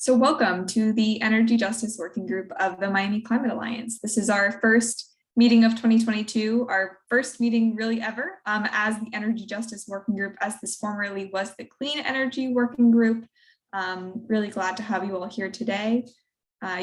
So welcome to the Energy Justice Working Group of the Miami Climate Alliance. This is our first meeting of 2022, our first meeting really ever as the Energy Justice Working Group, as this formerly was the Clean Energy Working Group. Really glad to have you all here today.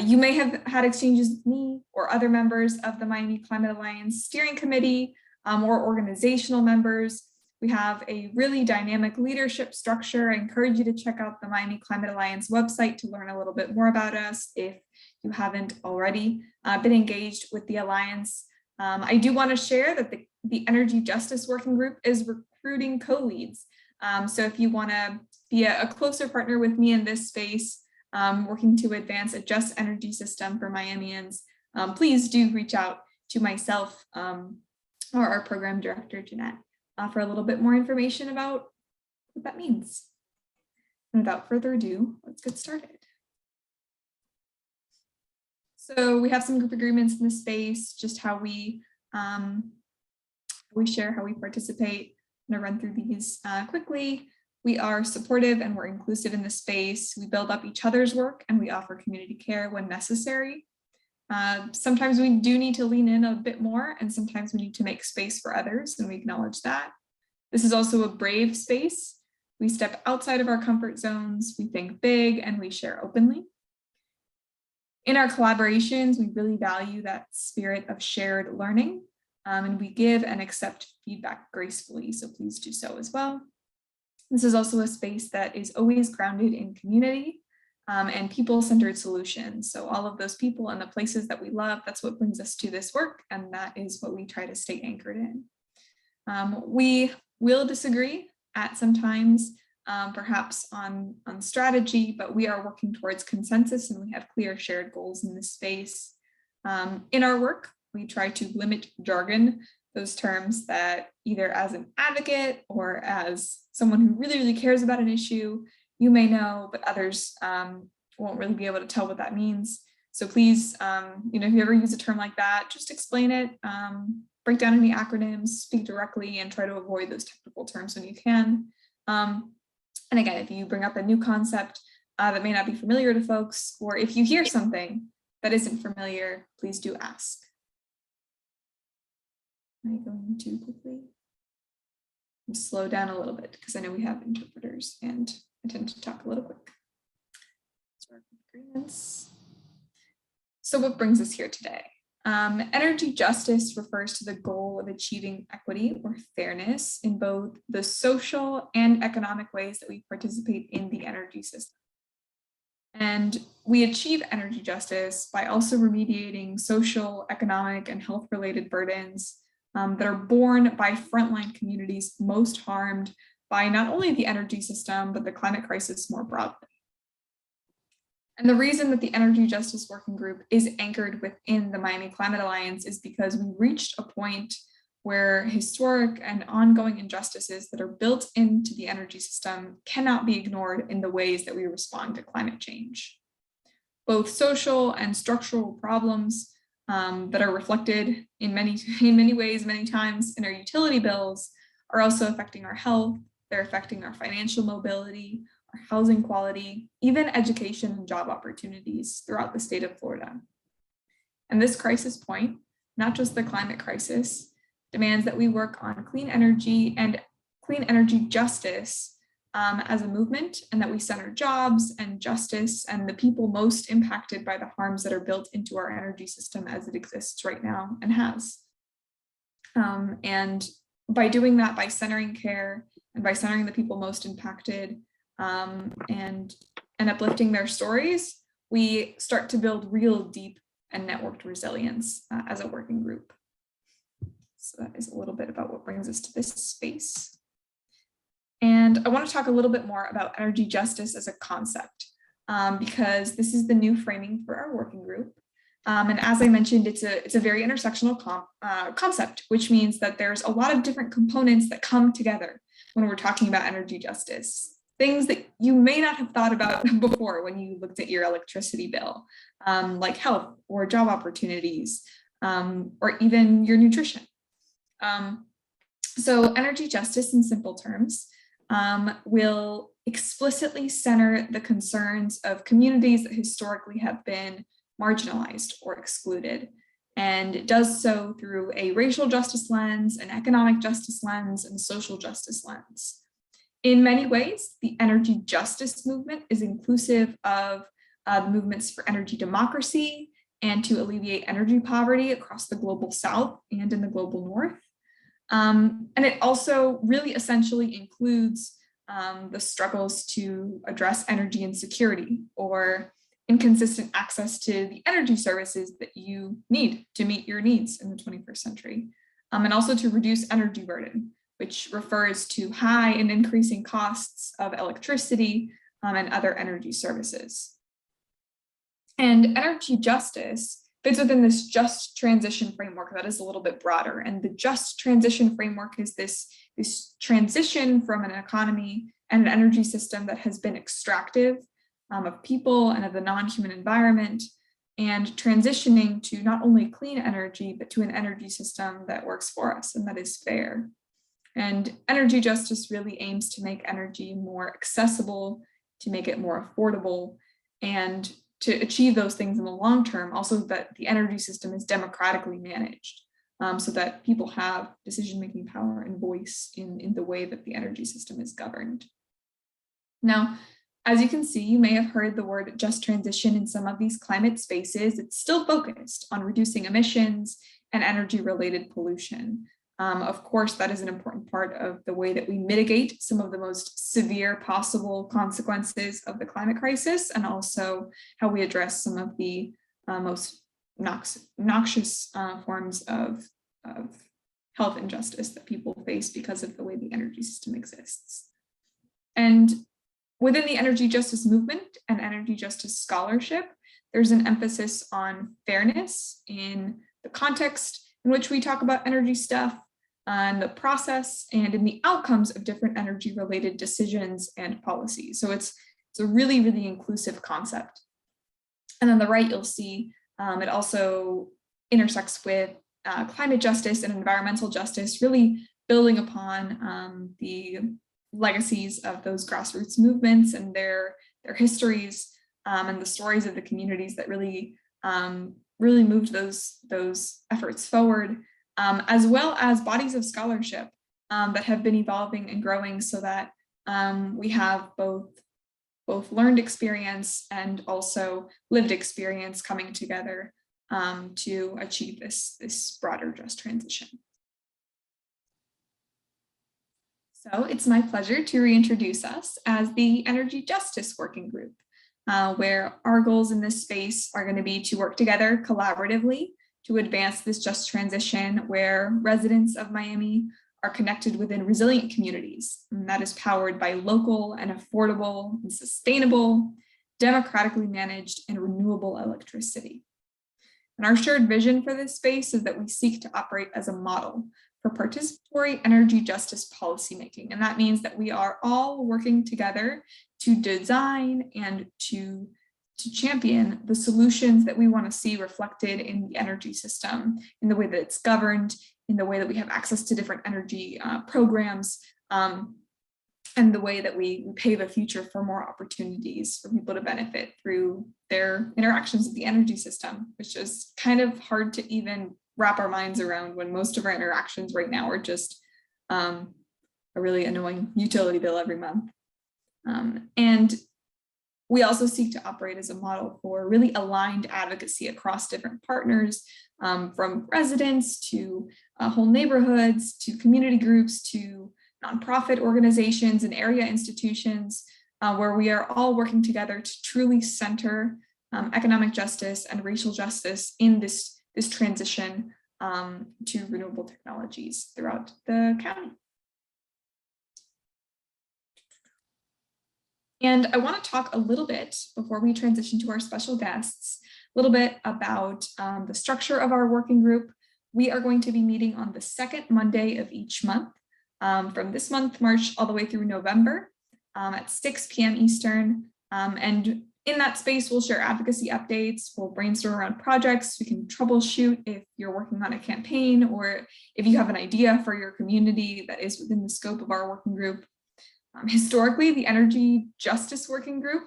You may have had exchanges with me or other members of the Miami Climate Alliance Steering Committee or organizational members. We have a really dynamic leadership structure. I encourage you to check out the Miami Climate Alliance website to learn a little bit more about us if you haven't already been engaged with the Alliance. I do want to share that the Energy Justice Working Group is recruiting co-leads. So if you want to be a closer partner with me in this space, working to advance a just energy system for Miamians, please do reach out to myself or our program director, Jeanette, for a little bit more information about what that means. And without further ado, let's get started. So we have some group agreements in this space, just how we share, how we participate. I'm gonna run through these quickly. We are supportive and we're inclusive in the space. We build up each other's work and we offer community care when necessary. Sometimes we do need to lean in a bit more, and sometimes we need to make space for others, and we acknowledge that. This is also a brave space. We step outside of our comfort zones, we think big, and we share openly. In our collaborations, we really value that spirit of shared learning, and we give and accept feedback gracefully, so please do so as well. This is also a space that is always grounded in community and people-centered solutions. So all of those people and the places that we love, that's what brings us to this work, and that is what we try to stay anchored in. We will disagree at some times, perhaps on strategy, but we are working towards consensus and we have clear shared goals in this space. In our work, we try to limit jargon, those terms that either as an advocate or as someone who really, really cares about an issue, you may know, but others won't really be able to tell what that means. So please, if you ever use a term like that, just explain it, break down any acronyms, speak directly, and try to avoid those technical terms when you can. And again, if you bring up a new concept that may not be familiar to folks, or if you hear something that isn't familiar, please do ask. Am I going too quickly? I'll slow down a little bit because I know we have interpreters and I tend to talk a little quick. Agreements. So what brings us here today? Energy justice refers to the goal of achieving equity or fairness in both the social and economic ways that we participate in the energy system. And we achieve energy justice by also remediating social, economic, and health-related burdens that are borne by frontline communities most harmed by not only the energy system, but the climate crisis more broadly. And the reason that the Energy Justice Working Group is anchored within the Miami Climate Alliance is because we reached a point where historic and ongoing injustices that are built into the energy system cannot be ignored in the ways that we respond to climate change. Both social and structural problems that are reflected in many ways, many times in our utility bills are also affecting our health, they're affecting our financial mobility, our housing quality, even education and job opportunities throughout the state of Florida. And this crisis point, not just the climate crisis, demands that we work on clean energy and clean energy justice as a movement, and that we center jobs and justice and the people most impacted by the harms that are built into our energy system as it exists right now and has. And by doing that, by centering care and by centering the people most impacted and uplifting their stories, we start to build real deep and networked resilience as a working group. So that is a little bit about what brings us to this space. And I want to talk a little bit more about energy justice as a concept, because this is the new framing for our working group. And as I mentioned, it's a very intersectional concept, which means that there's a lot of different components that come together when we're talking about energy justice. Things that you may not have thought about before when you looked at your electricity bill, like health or job opportunities, or even your nutrition. So energy justice in simple terms will explicitly center the concerns of communities that historically have been marginalized or excluded. And it does so through a racial justice lens, an economic justice lens, and social justice lens. In many ways, the energy justice movement is inclusive of the movements for energy democracy and to alleviate energy poverty across the global South and in the global North. And it also really essentially includes the struggles to address energy insecurity or inconsistent access to the energy services that you need to meet your needs in the 21st century, and also to reduce energy burden, which refers to high and increasing costs of electricity and other energy services. And energy justice fits within this just transition framework that is a little bit broader. And the just transition framework is this transition from an economy and an energy system that has been extractive of people and of the non-human environment, and transitioning to not only clean energy, but to an energy system that works for us and that is fair. And energy justice really aims to make energy more accessible, to make it more affordable, and to achieve those things in the long term, also that the energy system is democratically managed, so that people have decision-making power and voice in the way that the energy system is governed. Now, as you can see, you may have heard the word just transition in some of these climate spaces. It's still focused on reducing emissions and energy-related pollution. Of course, that is an important part of the way that we mitigate some of the most severe possible consequences of the climate crisis, and also how we address some of the most noxious forms of health injustice that people face because of the way the energy system exists. And within the energy justice movement and energy justice scholarship, there's an emphasis on fairness in the context in which we talk about energy stuff, and the process and in the outcomes of different energy related decisions and policies. So it's a really, really inclusive concept. And on the right, you'll see it also intersects with climate justice and environmental justice, really building upon the legacies of those grassroots movements and their histories and the stories of the communities that really moved those efforts forward, as well as bodies of scholarship that have been evolving and growing, so that we have both learned experience and also lived experience coming together to achieve this broader just transition. So it's my pleasure to reintroduce us as the Energy Justice Working Group, where our goals in this space are going to be to work together collaboratively to advance this just transition, where residents of Miami are connected within resilient communities, and that is powered by local and affordable and sustainable, democratically managed and renewable electricity. And our shared vision for this space is that we seek to operate as a model for participatory energy justice policymaking. And that means that we are all working together to design and to champion the solutions that we want to see reflected in the energy system, in the way that it's governed, in the way that we have access to different energy programs, and the way that we pave a future for more opportunities for people to benefit through their interactions with the energy system, which is kind of hard to even wrap our minds around when most of our interactions right now are just a really annoying utility bill every month. And we also seek to operate as a model for really aligned advocacy across different partners, from residents to whole neighborhoods, to community groups, to nonprofit organizations and area institutions, where we are all working together to truly center economic justice and racial justice in this transition to renewable technologies throughout the county. And I want to talk a little bit, before we transition to our special guests, a little bit about the structure of our working group. We are going to be meeting on the second Monday of each month, from this month, March, all the way through November at 6 p.m. Eastern. And in that space, we'll share advocacy updates, we'll brainstorm around projects, we can troubleshoot if you're working on a campaign or if you have an idea for your community that is within the scope of our working group. Historically, the Energy Justice Working Group,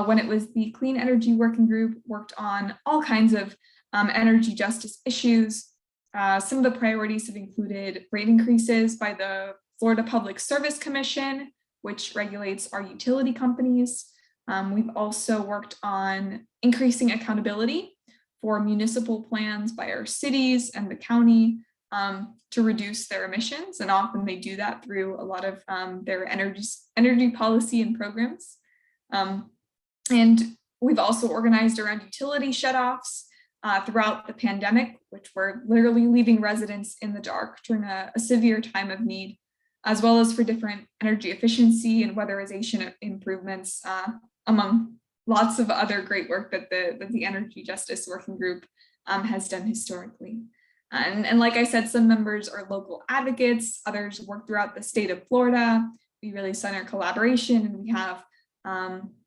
when it was the Clean Energy Working Group, worked on all kinds of energy justice issues. Some of the priorities have included rate increases by the Florida Public Service Commission, which regulates our utility companies. We've also worked on increasing accountability for municipal plans by our cities and the county to reduce their emissions. And often they do that through a lot of their energy policy and programs. And we've also organized around utility shutoffs throughout the pandemic, which were literally leaving residents in the dark during a severe time of need, as well as for different energy efficiency and weatherization improvements, among lots of other great work that the Energy Justice Working Group has done historically. And like I said, some members are local advocates, others work throughout the state of Florida. We really center collaboration, and we have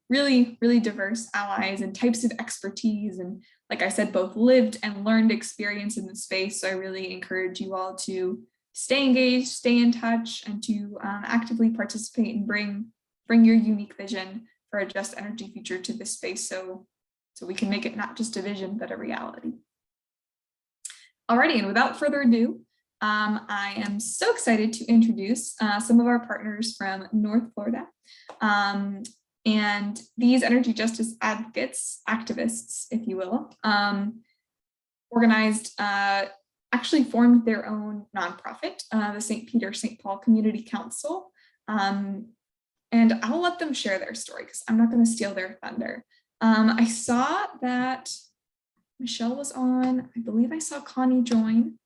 really, really diverse allies and types of expertise. And like I said, both lived and learned experience in the space. So I really encourage you all to stay engaged, stay in touch, and to actively participate and bring your unique vision for a just energy future to this space, so we can make it not just a vision, but a reality. Alrighty, and without further ado, I am so excited to introduce some of our partners from North Florida. And these energy justice advocates, activists, if you will, organized, actually formed their own nonprofit, the St. Peter St. Paul Community Council. And I'll let them share their story because I'm not going to steal their thunder. I saw that Michelle was on. I believe I saw Connie join.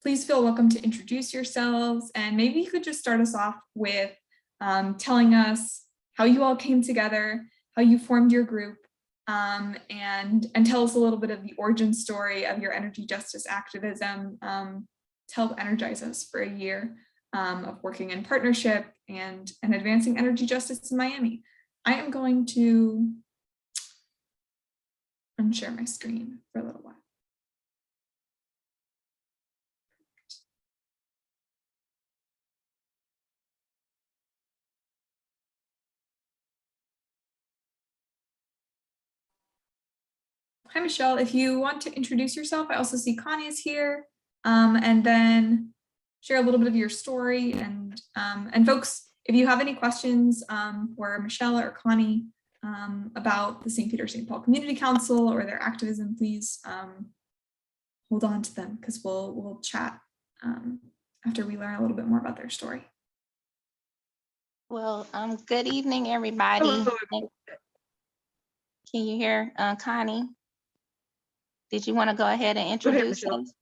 Please feel welcome to introduce yourselves, and maybe you could just start us off with telling us how you all came together, how you formed your group, and tell us a little bit of the origin story of your energy justice activism to help energize us for a year of working in partnership and advancing energy justice in Miami. I am going to unshare my screen for a little while. Hi, Michelle. If you want to introduce yourself, I also see Connie is here, and then share a little bit of your story. And folks, if you have any questions for Michelle or Connie about the St. Peter St. Paul Community Council or their activism, please hold on to them, because we'll chat after we learn a little bit more about their story. Well, good evening, everybody. Hello. Can you hear Connie? Did you want to go ahead and introduce us?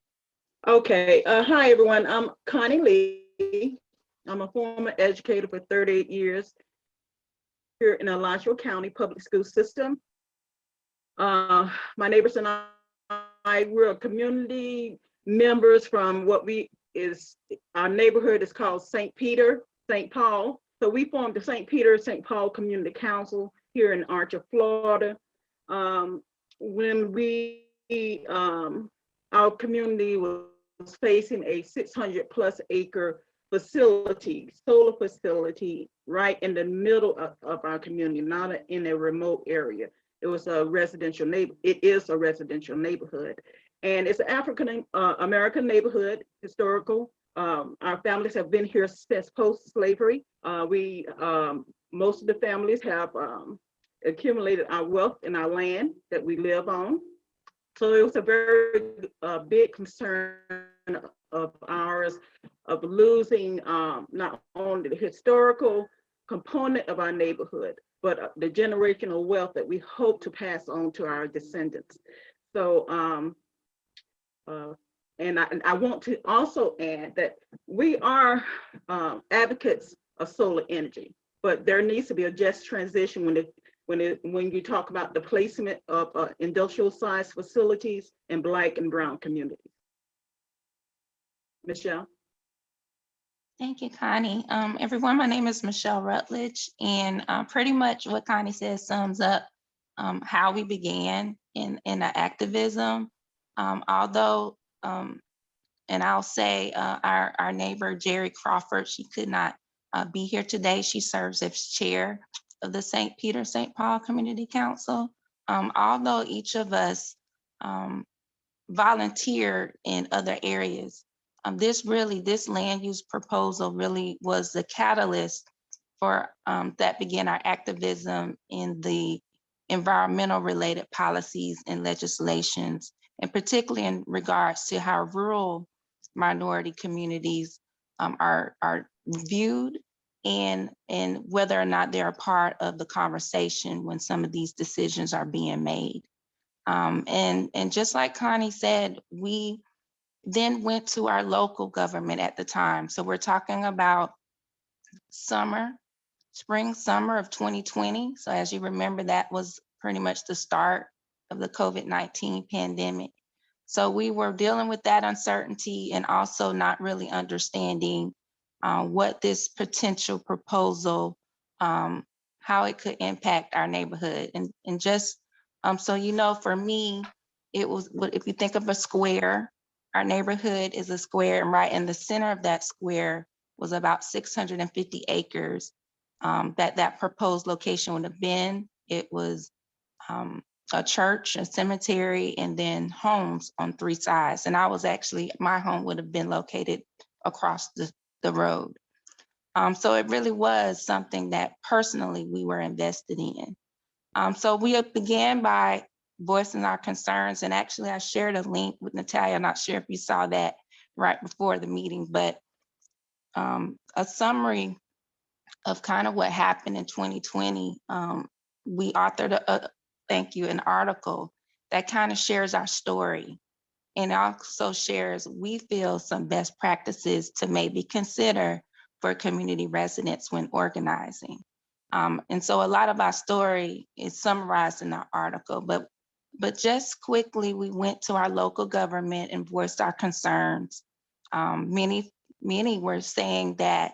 Okay. Hi, everyone. I'm Connie Lee. I'm a former educator for 38 years here in Alachua County public school system. My neighbors and I were community members from our neighborhood is called St. Peter, St. Paul. So we formed the St. Peter, St. Paul Community Council here in Archer, Florida. When our community was facing a 600+ acre facility, solar facility, right in the middle of our community, not in a remote area. It was a residential it is a residential neighborhood, and it's an African American neighborhood, historical. Our families have been here since post-slavery. Most of the families have accumulated our wealth in our land that we live on. So it was a very big concern of ours of losing not only the historical component of our neighborhood, but the generational wealth that we hope to pass on to our descendants. So, and I want to also add that we are advocates of solar energy, but there needs to be a just transition when you talk about the placement of industrial sized facilities in Black and brown communities. Michelle. Thank you, Connie. Everyone, my name is Michelle Rutledge, and pretty much what Connie says sums up how we began in the activism. Although, and I'll say our neighbor, Jerry Crawford, she could not be here today. She serves as chair of the St. Peter St. Paul Community Council. Although each of us volunteered in other areas, this land use proposal really was the catalyst for that began our activism in the environmental related policies and legislations, and particularly in regards to how rural minority communities are viewed and whether or not they're a part of the conversation when some of these decisions are being made. And just like Connie said, we then went to our local government at the time. So we're talking about spring, summer of 2020. So as you remember, that was pretty much the start of the COVID-19 pandemic. So we were dealing with that uncertainty and also not really understanding what this potential proposal, how it could impact our neighborhood. And just so you know, for me, it was, if you think of a square, our neighborhood is a square, and right in the center of that square was about 650 acres that proposed location would have been. It was a church, a cemetery, and then homes on 3 sides. And I was actually, my home would have been located across the road. So it really was something that personally we were invested in. So we began by voicing our concerns, and actually I shared a link with Natalia. I'm not sure if you saw that right before the meeting, but a summary of kind of what happened in 2020. We authored an article that kind of shares our story, and also shares, we feel, some best practices to maybe consider for community residents when organizing. And so a lot of our story is summarized in our article, but just quickly, we went to our local government and voiced our concerns. Many were saying that,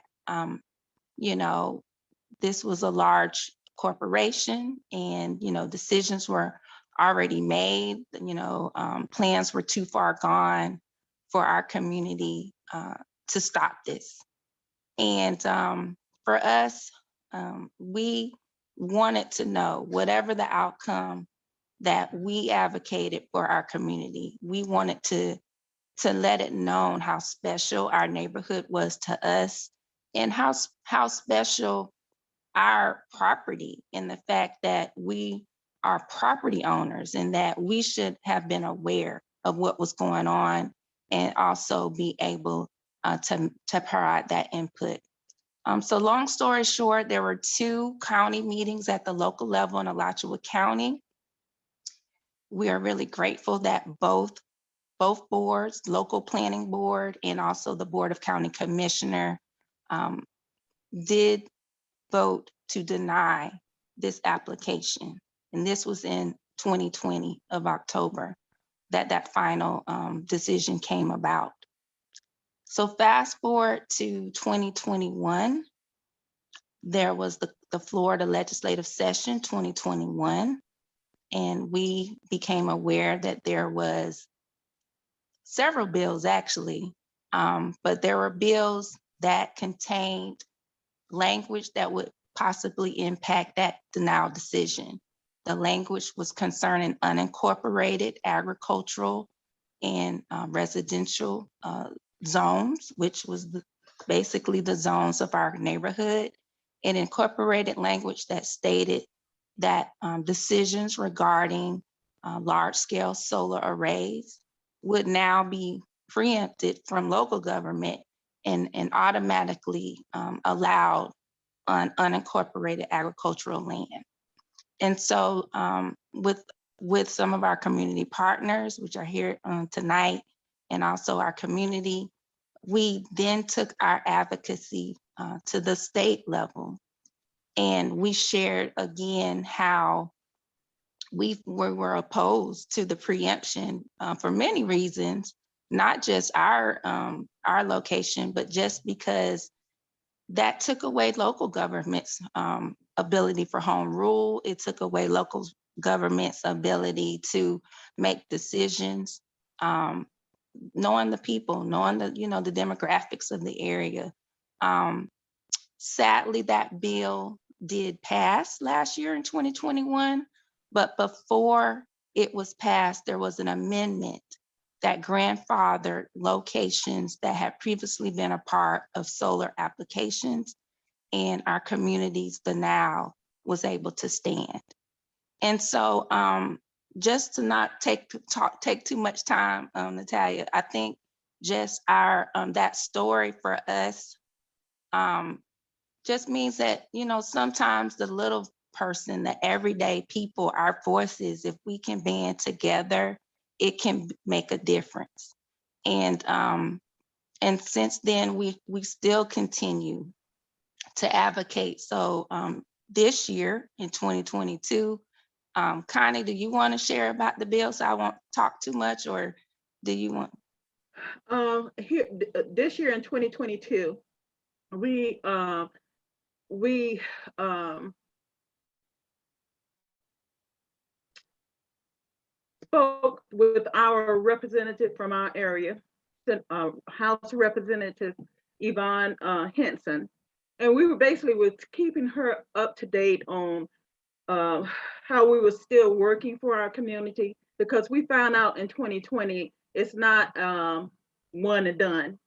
this was a large corporation and, decisions were already made, plans were too far gone for our community to stop this. And for us, we wanted to know, whatever the outcome that we advocated for our community, we wanted to let it known how special our neighborhood was to us, and how special our property, and the fact that we are property owners and that we should have been aware of what was going on and also be able to provide that input. So long story short, there were 2 county meetings at the local level in Alachua County. We are really grateful that both boards, local planning board and also the Board of County Commissioner, did vote to deny this application. And this was in 2020 of October that final decision came about. So fast forward to 2021, there was the Florida legislative session 2021, and we became aware that there was several bills actually, but there were bills that contained language that would possibly impact that denial decision. The language was concerning unincorporated agricultural and residential zones, which was basically the zones of our neighborhood. It incorporated language that stated that decisions regarding large-scale solar arrays would now be preempted from local government and automatically allowed on unincorporated agricultural land. And so with some of our community partners, which are here tonight, and also our community, we then took our advocacy to the state level. And we shared again how we were opposed to the preemption for many reasons, not just our location, but just because that took away local government's ability for home rule. It took away local government's ability to make decisions, knowing the people, knowing the demographics of the area. Sadly, that bill did pass last year in 2021, but before it was passed, there was an amendment that grandfathered locations that had previously been a part of solar applications, and our community's denial was able to stand. And so just to not take too much time, Natalia, I think just our that story for us just means that, you know, sometimes the little person, the everyday people, our voices, if we can band together, it can make a difference. And since then, we still continue to advocate. So this year in 2022, Connie, do you want to share about the bill so I won't talk too much, or do you want? This year in 2022, we spoke with our representative from our area, House Representative Yvonne Henson, and we were basically keeping her up to date on how we were still working for our community, because we found out in 2020 it's not one and done.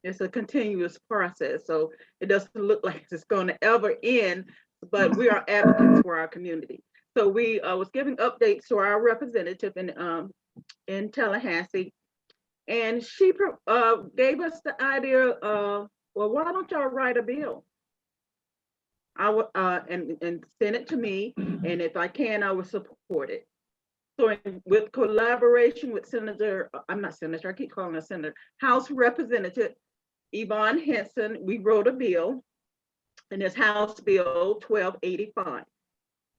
It's a continuous process, so it doesn't look like it's going to ever end, but we are advocates for our community. So we was giving updates to our representative in Tallahassee, and she gave us the idea of, well, why don't y'all write a bill? I would and send it to me, and if I can, I would support it. So with collaboration with I keep calling her Senator, House Representative Yvonne Henson, we wrote a bill, and it's House Bill 1285.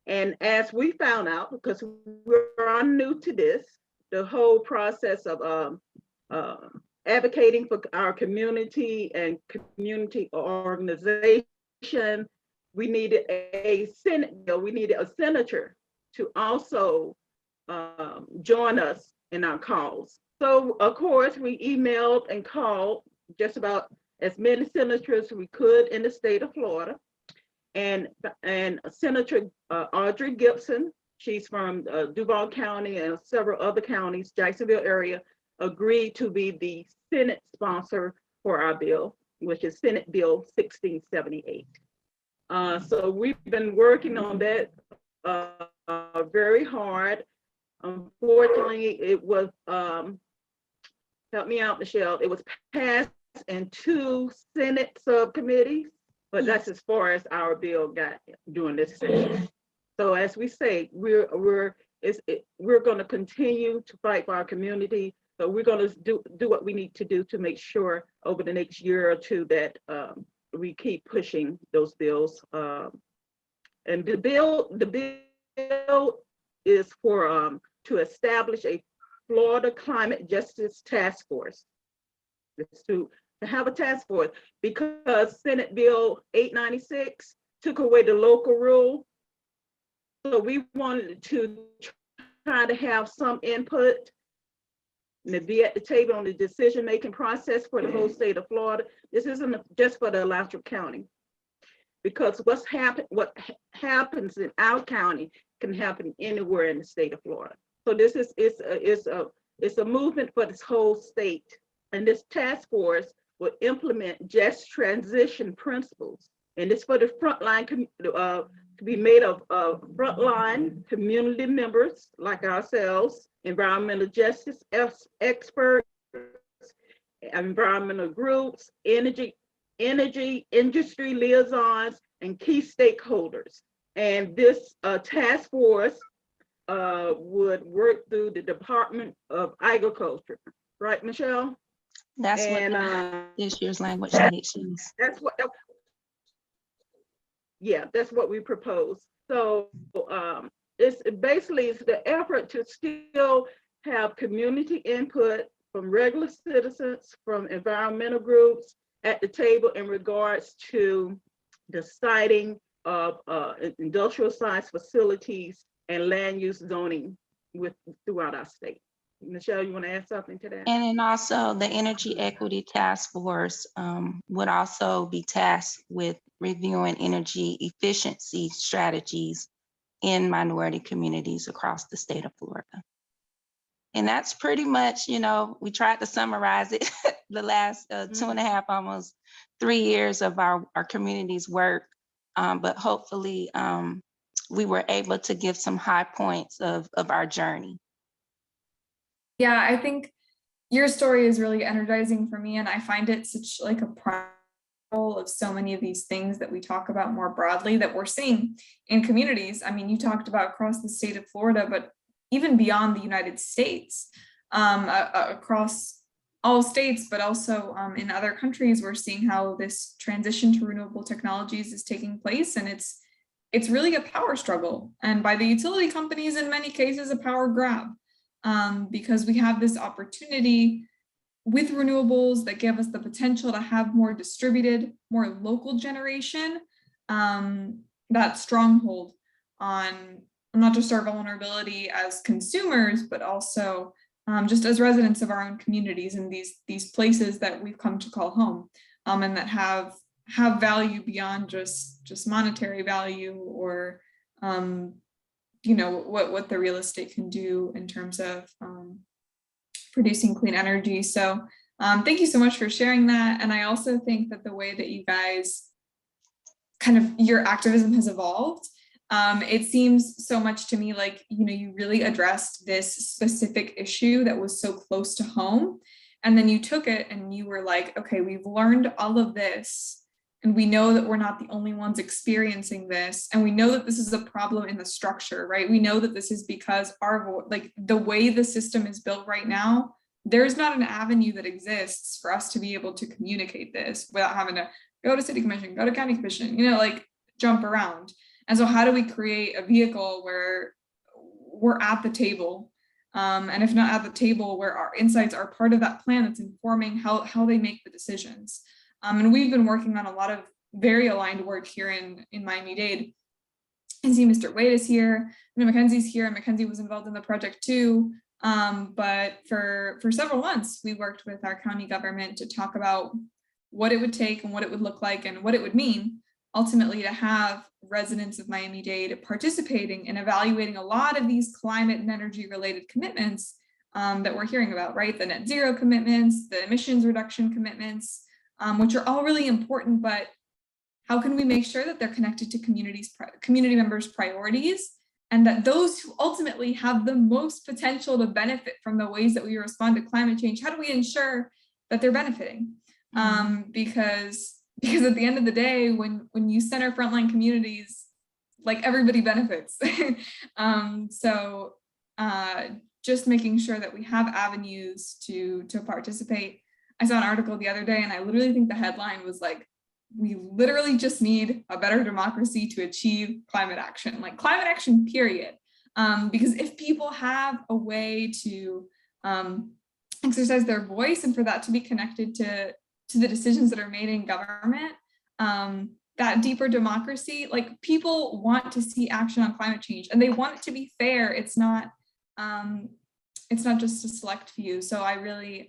And as we found out, because we're new to this, the whole process of advocating for our community and community organization, we needed a Senate bill. We needed a senator to also join us in our calls. So of course, we emailed and called just about as many senators as we could in the state of Florida. And Senator Audrey Gibson, she's from Duval County and several other counties, Jacksonville area, agreed to be the Senate sponsor for our bill, which is Senate Bill 1678. So we've been working on that very hard. Unfortunately, it was, help me out, Michelle, it was passed in 2 Senate subcommittees, but that's as far as our bill got during this session. So as we say, we're going to continue to fight for our community. So we're going to do what we need to do to make sure over the next year or two that we keep pushing those bills. And the bill is for to establish a Florida Climate Justice Task Force. It's to have a task force, because Senate Bill 896 took away the local rule. So we wanted to try to have some input and to be at the table on the decision-making process for the whole state of Florida. This isn't just for the Alachua County, because what happens in our county can happen anywhere in the state of Florida. So this is it's a movement for this whole state, and this task force will implement just transition principles, and it's for the frontline to be made of frontline community members like ourselves, environmental justice experts, environmental groups, energy industry liaisons, and key stakeholders. And this task force would work through the Department of Agriculture, right, Michelle? That's what this year's language needs. That's what. Yeah, that's what we propose. So it's basically the effort to still have community input from regular citizens, from environmental groups at the table in regards to the siting of industrial size facilities and land use zoning throughout our state. Michelle, you want to add something to that? And then also the Energy Equity Task Force would also be tasked with reviewing energy efficiency strategies in minority communities across the state of Florida. And that's pretty much, we tried to summarize it, the last 2.5, almost 3 years of our community's work. But hopefully we were able to give some high points of our journey. Yeah, I think your story is really energizing for me, and I find it such like a prime of so many of these things that we talk about more broadly that we're seeing in communities. I mean, you talked about across the state of Florida, but even beyond the United States, across all states, but also in other countries, we're seeing how this transition to renewable technologies is taking place, and it's really a power struggle, and by the utility companies, in many cases, a power grab, because we have this opportunity with renewables that give us the potential to have more distributed, more local generation, that stronghold on not just our vulnerability as consumers, but also just as residents of our own communities in these places that we've come to call home, and that have value beyond just monetary value or what the real estate can do in terms of producing clean energy. So thank you so much for sharing that. And I also think that the way that you guys your activism has evolved, it seems so much to me like, you really addressed this specific issue that was so close to home. And then you took it and you were like, okay, we've learned all of this. And we know that we're not the only ones experiencing this. And we know that this is a problem in the structure, right? We know that this is because the way the system is built right now, there's not an avenue that exists for us to be able to communicate this without having to go to city commission, go to county commission, jump around. And so how do we create a vehicle where we're at the table? And if not at the table, where our insights are part of that plan that's informing how they make the decisions. And we've been working on a lot of very aligned work here in Miami-Dade. I see Mr. Wade is here, Mackenzie's here, and Mackenzie was involved in the project too. But for several months, we worked with our county government to talk about what it would take and what it would look like and what it would mean ultimately to have residents of Miami-Dade participating in evaluating a lot of these climate and energy related commitments that we're hearing about, right? The net zero commitments, the emissions reduction commitments, which are all really important, but how can we make sure that they're connected to community members' priorities, and that those who ultimately have the most potential to benefit from the ways that we respond to climate change, how do we ensure that they're benefiting? Because at the end of the day, when you center frontline communities, like everybody benefits. So just making sure that we have avenues to participate. I saw an article the other day, and I literally think the headline was like, we literally just need a better democracy to achieve climate action, like climate action, period. Because if people have a way to exercise their voice and for that to be connected to the decisions that are made in government, that deeper democracy, like people want to see action on climate change and they want it to be fair. It's not just a select few. So I really,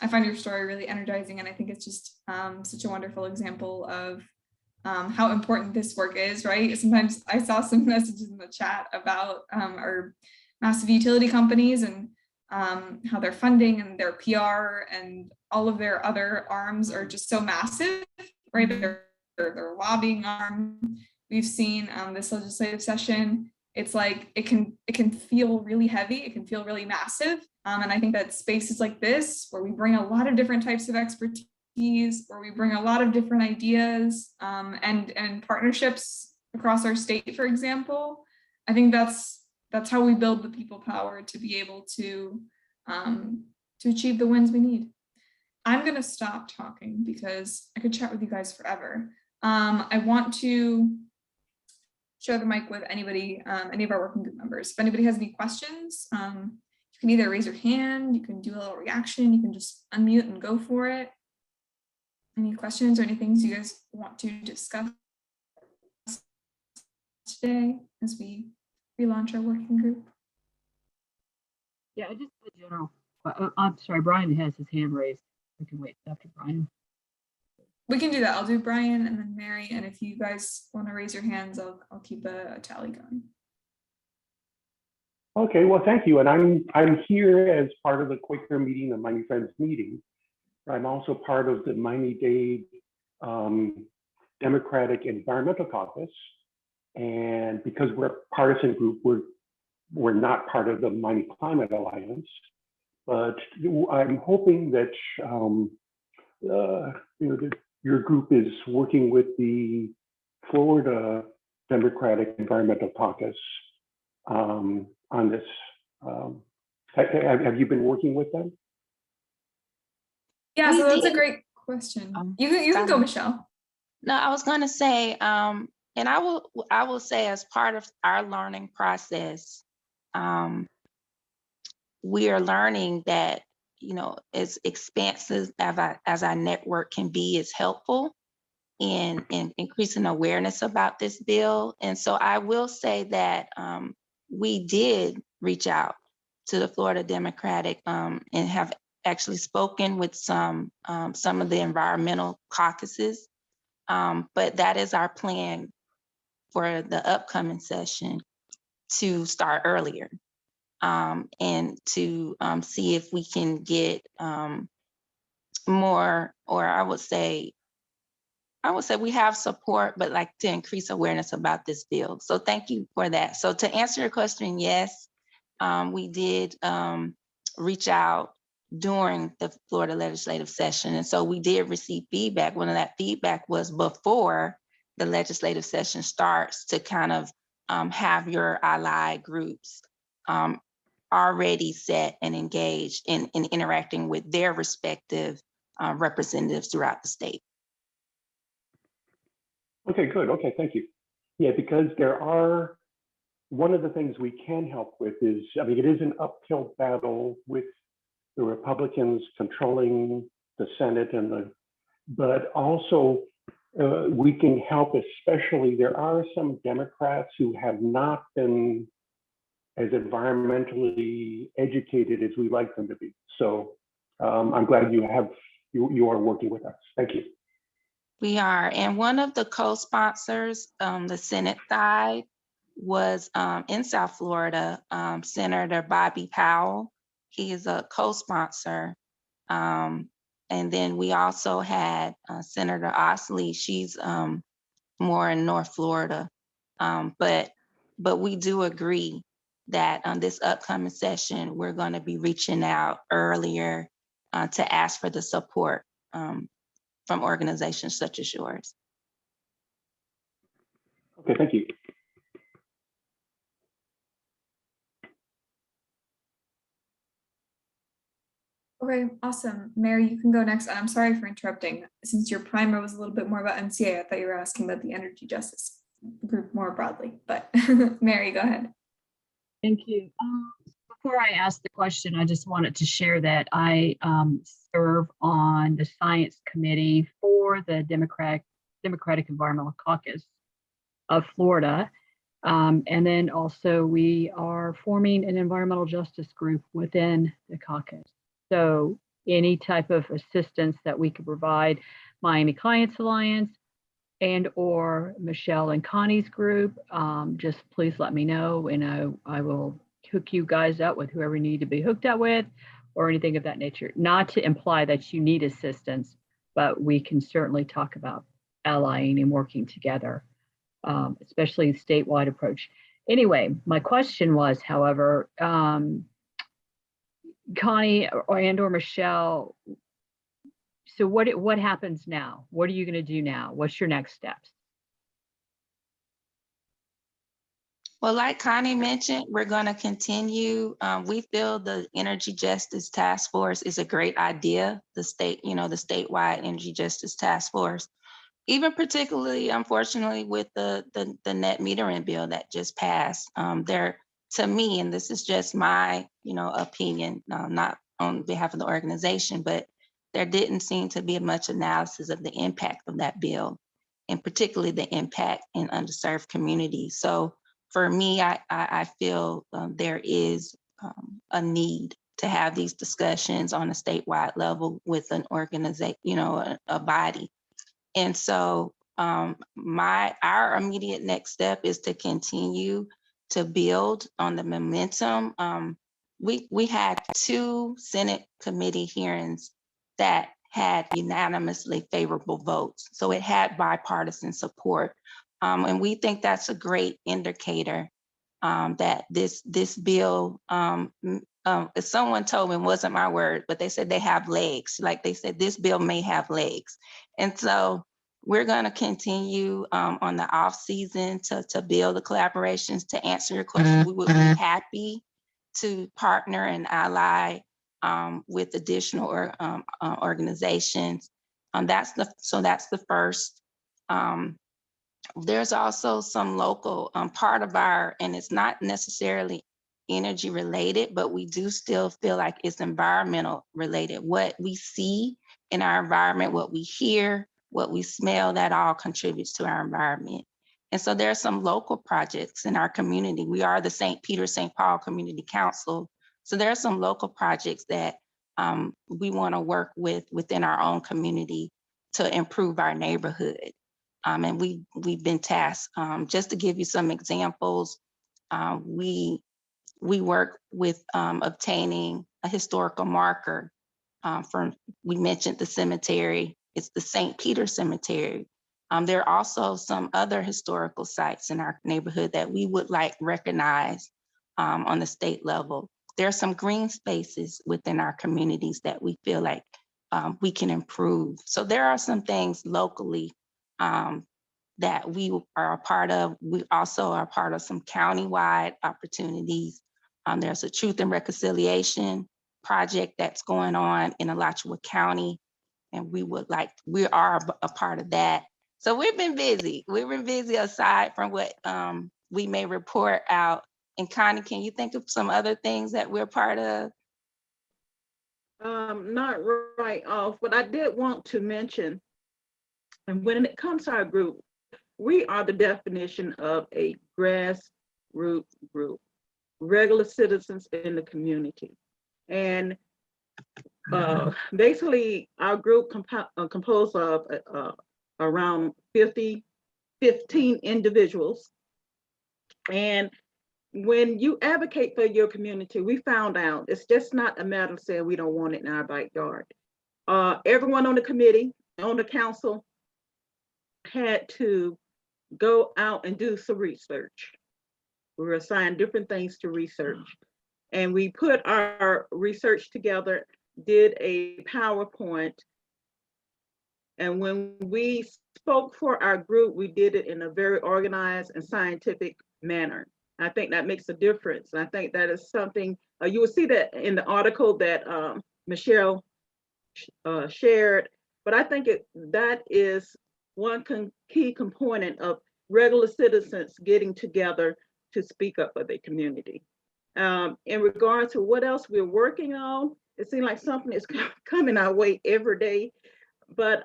I find your story really energizing, and I think it's just such a wonderful example of how important this work is, right? Sometimes I saw some messages in the chat about our massive utility companies and how their funding and their PR and all of their other arms are just so massive, right? Their lobbying arm. We've seen this legislative session. It's like it can feel really heavy. It can feel really massive. And I think that spaces like this, where we bring a lot of different types of expertise, where we bring a lot of different ideas and partnerships across our state, for example, I think that's how we build the people power to be able to achieve the wins we need. I'm going to stop talking because I could chat with you guys forever. I want to share the mic with anybody, any of our working group members. If anybody has any questions, you can either raise your hand, you can do a little reaction, you can just unmute and go for it. Any questions or any things you guys want to discuss today as we relaunch our working group? Yeah, I just a general. I'm sorry, Brian has his hand raised. We can wait after Brian. We can do that. I'll do Brian and then Mary. And if you guys want to raise your hands, I'll keep a tally going. Okay, well, thank you. And I'm here as part of the Quaker meeting, the Miami Friends meeting. I'm also part of the Miami-Dade Democratic Environmental Caucus. And because we're a partisan group, we're not part of the Miami Climate Alliance. But I'm hoping that your group is working with the Florida Democratic Environmental Caucus on this. Have you been working with them? Yeah, We so that's a did. great question. You can go, Michelle. No, I was going to say, and I will say, as part of our learning process, we are learning that, as expansive as our network can be, is helpful in increasing awareness about this bill. And so I will say that we did reach out to the Florida Democratic and have actually spoken with some of the environmental caucuses. But that is our plan for the upcoming session, to start earlier and to see if we can get more, or I would say we have support, but like to increase awareness about this bill. So thank you for that. So to answer your question, yes, we did reach out during the Florida legislative session. And so we did receive feedback. One of that feedback was before the legislative session starts, to kind of have your allied groups already set and engaged in interacting with their respective representatives throughout the state. Okay, good. Okay, thank you. Yeah, because one of the things we can help with is, it is an uphill battle with the Republicans controlling the Senate but also we can help, especially there are some Democrats who have not been as environmentally educated as we like them to be. So I'm glad you are working with us. Thank you. We are, and one of the co-sponsors, the Senate side, was in South Florida, Senator Bobby Powell. He is a co-sponsor. And then we also had Senator Osley. She's more in North Florida. But we do agree that on this upcoming session, we're going to be reaching out earlier to ask for the support from organizations such as yours. Okay, thank you. Okay, awesome. Mary, you can go next. I'm sorry for interrupting. Since your primer was a little bit more about MCA, I thought you were asking about the energy justice group more broadly, but Mary, go ahead. Thank you. Before I ask the question, I just wanted to share that I serve on the science committee for the Democratic Environmental Caucus of Florida. And then also we are forming an environmental justice group within the caucus. So any type of assistance that we could provide Miami Clients Alliance and or Michelle and Connie's group, just please let me know, and I will hook you guys up with whoever you need to be hooked up with or anything of that nature. Not to imply that you need assistance, but we can certainly talk about allying and working together, especially the statewide approach. Anyway, my question was, however, Connie and or Michelle, so what happens now? What are you going to do now? What's your next steps? Well, like Connie mentioned, we're going to continue. We feel the Energy Justice Task Force is a great idea. The statewide Energy Justice Task Force, even particularly, unfortunately, with the net metering bill that just passed. To me, and this is just my, opinion, not on behalf of the organization, but there didn't seem to be much analysis of the impact of that bill, and particularly the impact in underserved communities. So for me, I feel there is a need to have these discussions on a statewide level with an organization, a body. And so our immediate next step is to continue to build on the momentum. We had 2 Senate committee hearings that had unanimously favorable votes. So it had bipartisan support. And we think that's a great indicator that this bill, if someone told me, it wasn't my word, but they said they have legs. Like they said, this bill may have legs. And so we're going to continue on the off season to build the collaborations. To answer your question, we would be happy to partner and ally with additional organizations. That's the first. There's also some local part of our, and it's not necessarily energy related, but we do still feel like it's environmental related. What we see in our environment, what we hear, what we smell, that all contributes to our environment. And so there are some local projects in our community. We are the St. Peter, St. Paul Community Council. So there are some local projects that we want to work within our own community to improve our neighborhood. And we've been tasked. Just to give you some examples, we work with obtaining a historical marker we mentioned the cemetery. It's the St. Peter Cemetery. There are also some other historical sites in our neighborhood that we would like recognized on the state level. There are some green spaces within our communities that we feel like we can improve. So there are some things locally that we are a part of. We also are part of some countywide opportunities. There's a Truth and Reconciliation project that's going on in Alachua County, and we are a part of that. So we've been busy. We've been busy aside from what we may report out. And Connie, can you think of some other things that we're part of? Not right off, but I did want to mention, and when it comes to our group, we are the definition of a grassroots group, regular citizens in the community. And basically our group composed of around 15 individuals. And when you advocate for your community, we found out it's just not a matter of saying we don't want it in our backyard. Everyone on the committee, on the council, had to go out and do some research. We were assigned different things to research. And we put our research together, did a PowerPoint. And when we spoke for our group, we did it in a very organized and scientific manner. I think that makes a difference. And I think that is something, you will see that in the article that Michelle shared, but I think that is one key component of regular citizens getting together to speak up for their community. In regard to what else we're working on, it seems like something is coming our way every day, but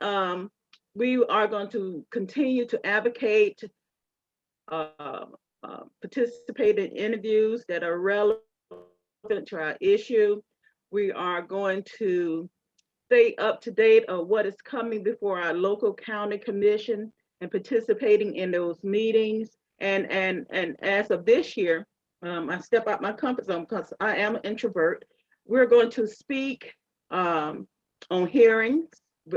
we are going to continue to advocate, participate in interviews that are relevant to our issue. We are going to stay up to date on what is coming before our local county commission and participating in those meetings. And as of this year, I step out my comfort zone because I am an introvert. We're going to speak on hearings,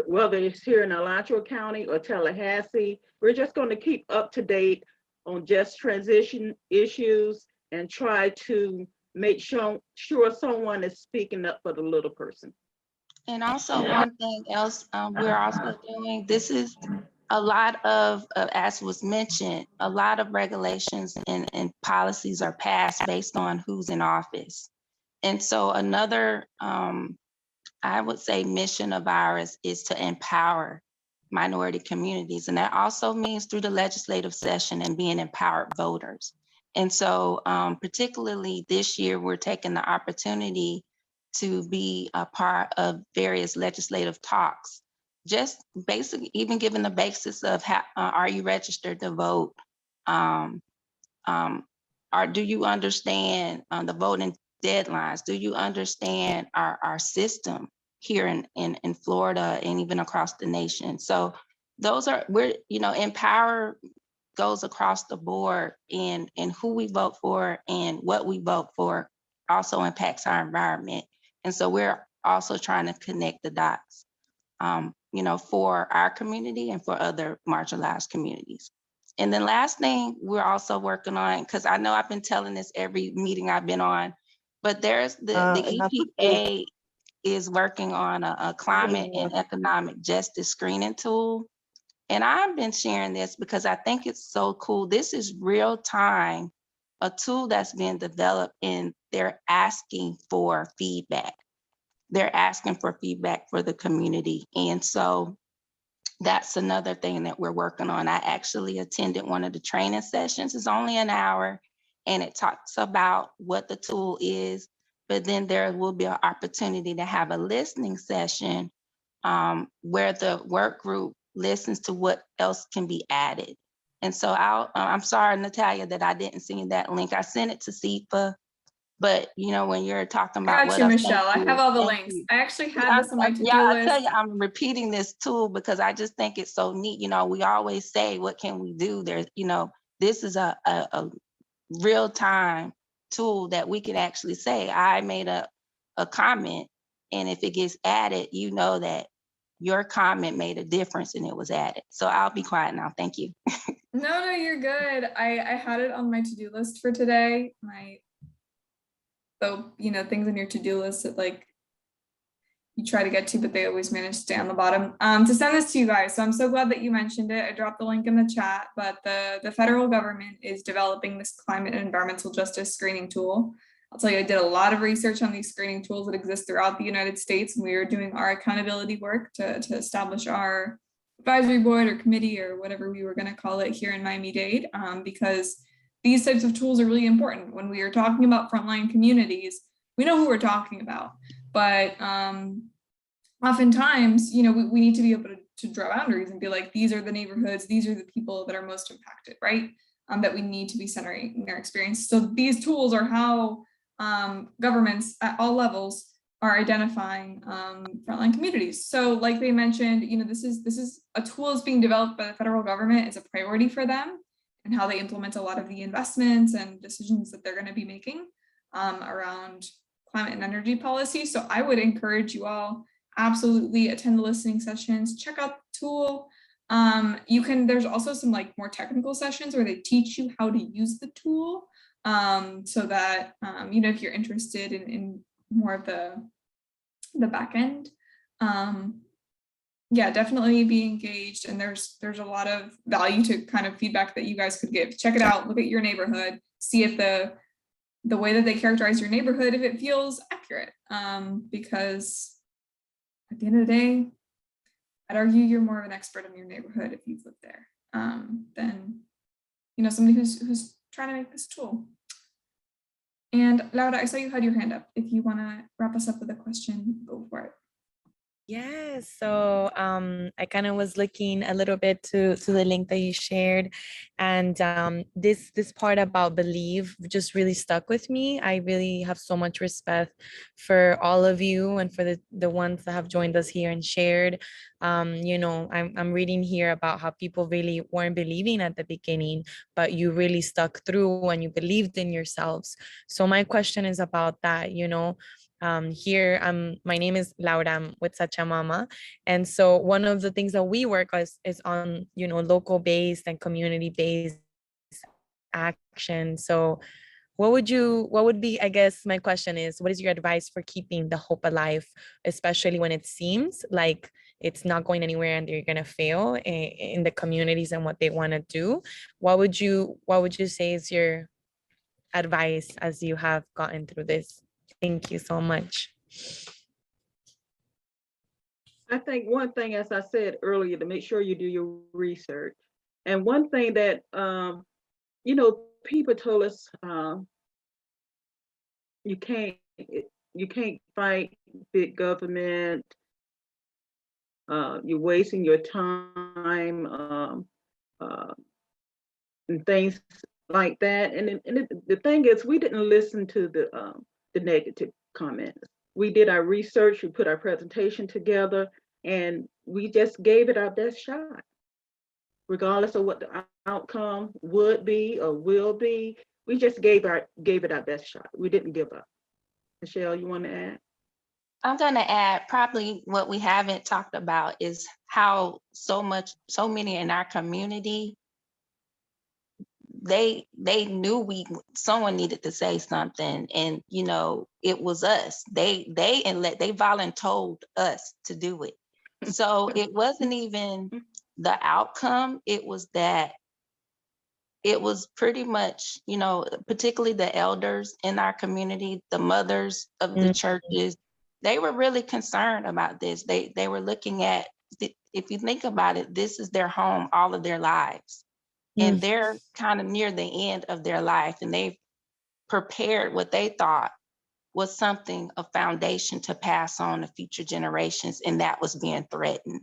whether it's here in Alachua County or Tallahassee. We're just going to keep up to date on just transition issues and try to make sure someone is speaking up for the little person. And also one thing else we're also doing, this is a lot of, as was mentioned, a lot of regulations and policies are passed based on who's in office. And so another, I would say, mission of ours is to empower minority communities. And that also means through the legislative session and being empowered voters. And so particularly this year, we're taking the opportunity to be a part of various legislative talks, just basically even given the basis of how, are you registered to vote? Do you understand the voting deadlines? Do you understand our system here in Florida and even across the nation? So empower goes across the board, and who we vote for and what we vote for also impacts our environment. And so we're also trying to connect the dots, for our community and for other marginalized communities. And then last thing we're also working on, because I know I've been telling this every meeting I've been on, but there's the EPA is working on a climate and economic justice screening tool. And I've been sharing this because I think it's so cool. This is real time, a tool that's been developed, and they're asking for feedback. They're asking for feedback for the community. And so that's another thing that we're working on. I actually attended one of the training sessions. It's only an hour, and it talks about what the tool is, but then there will be an opportunity to have a listening session where the work group listens to what else can be added. And so I'm sorry, Natalia, that I didn't send that link. I sent it to SIPA, but when you're talking about Got you, Michelle. I have all the links. I actually had this on my to-do I tell list. you, I'm repeating this tool because I just think it's so neat. We always say, what can we do? There's, this is a real-time tool that we can actually say, I made a comment, and if it gets added, that your comment made a difference and it was added. So I'll be quiet now. Thank you. No, you're good. I had it on my to-do list for today. Things on your to-do list that you try to get to, but they always manage to stay on the bottom. To send this to you guys. So I'm so glad that you mentioned it. I dropped the link in the chat, but the federal government is developing this climate and environmental justice screening tool. I'll tell you, I did a lot of research on these screening tools that exist throughout the United States, and we are doing our accountability work to establish our advisory board or committee or whatever we were going to call it here in Miami-Dade, because these types of tools are really important. When we are talking about frontline communities, we know who we're talking about, but oftentimes, we need to be able to draw boundaries and be like, these are the neighborhoods, these are the people that are most impacted, right? That we need to be centering their experience. So these tools are how governments at all levels are identifying frontline communities. So like they mentioned, this is a tool that's being developed by the federal government. It's a priority for them and how they implement a lot of the investments and decisions that they're going to be making around climate and energy policy. So I would encourage you all absolutely attend the listening sessions, check out the tool. There's also some more technical sessions where they teach you how to use the tool, so that if you're interested in more of the back end, definitely be engaged. And there's a lot of value to kind of feedback that you guys could give. Check it out, look at your neighborhood, see if the way that they characterize your neighborhood, if it feels accurate, because at the end of the day, I'd argue you're more of an expert in your neighborhood if you've lived there than somebody who's trying to make this tool. And Laura, I saw you had your hand up. If you want to wrap us up with a question, go for it. Yeah, so I kind of was looking a little bit to the link that you shared, and this part about believe just really stuck with me. I really have so much respect for all of you and for the ones that have joined us here and shared. I'm reading here about how people really weren't believing at the beginning, but you really stuck through and you believed in yourselves. So my question is about that, here my name is Laura, I'm with Such a Mama, and so one of the things that we work is on local based and community based action. So what would be, I guess my question is, what is your advice for keeping the hope alive, especially when it seems like it's not going anywhere and they're gonna fail in the communities and what they want to do? What would you say is your advice as you have gotten through this? Thank you so much. I think one thing, as I said earlier, to make sure you do your research. And one thing that, people told us, you can't fight big government. You're wasting your time, and things like that. And the thing is, we didn't listen to the negative comments. We did our research, we put our presentation together, and we just gave it our best shot. regardless of what the outcome would be or will be. We just gave it our best shot. We didn't give up. Michelle, you want to add? I'm gonna add probably what we haven't talked about is how so many in our community, they knew someone needed to say something, and you know, it was us. They voluntold us to do it. So it wasn't even the outcome, it was that it was pretty much, you know, particularly the elders in our community, the mothers of the churches, they were really concerned about this. They were looking at, if you think about it, this is their home all of their lives. And they're kind of near the end of their life, and they've prepared what they thought was something, a foundation to pass on to future generations, and that was being threatened.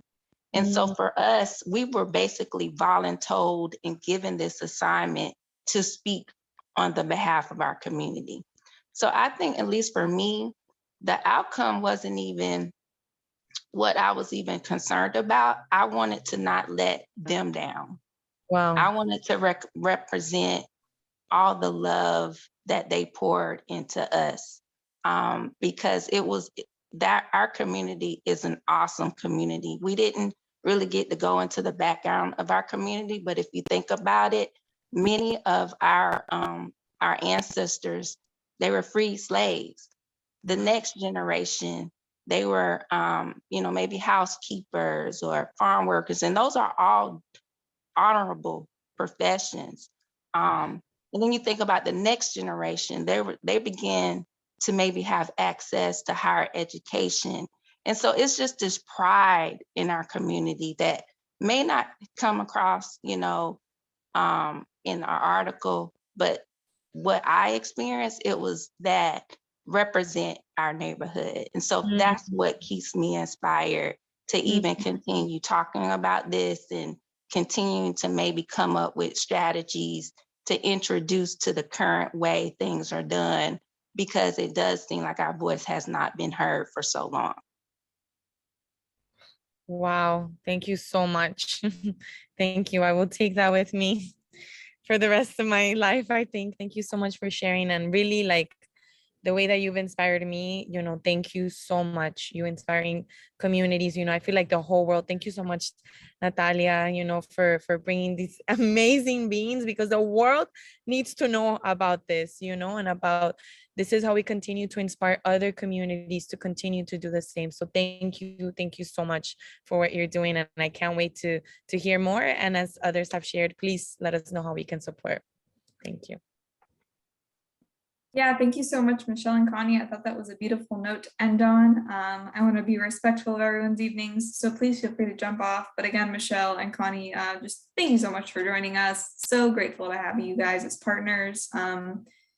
And so for us, we were basically voluntold and given this assignment to speak on the behalf of our community. So I think, at least for me, the outcome wasn't even what I was even concerned about. I wanted to not let them down. Wow. I wanted to represent all the love that they poured into us, because it was that our community is an awesome community. We didn't really get to go into the background of our community, but if you think about it, many of our ancestors, they were freed slaves. The next generation, they were, you know, maybe housekeepers or farm workers, and those are all honorable professions. And then you think about the next generation, they began to maybe have access to higher education. And so it's just this pride in our community that may not come across, you know, in our article, but what I experienced, it was that represent our neighborhood. And so that's what keeps me inspired to even continue talking about this and continuing to maybe come up with strategies to introduce to the current way things are done, because it does seem like our voice has not been heard for so long. Wow, thank you so much. Thank you. I will take that with me for the rest of my life, I think. Thank you so much for sharing, and really, like, the way that you've inspired me, you know, thank you so much. You inspiring communities, you know, I feel like the whole world. Thank you so much, Natalia, you know, for bringing these amazing beings, because the world needs to know about this, you know, and about this is how we continue to inspire other communities to continue to do the same. So thank you so much for what you're doing, and I can't wait to hear more. And as others have shared, please let us know how we can support. Thank you. Yeah, thank you so much, Michelle and Connie. I thought that was a beautiful note to end on. I want to be respectful of everyone's evenings, so please feel free to jump off. But again, Michelle and Connie, just thank you so much for joining us. So grateful to have you guys as partners.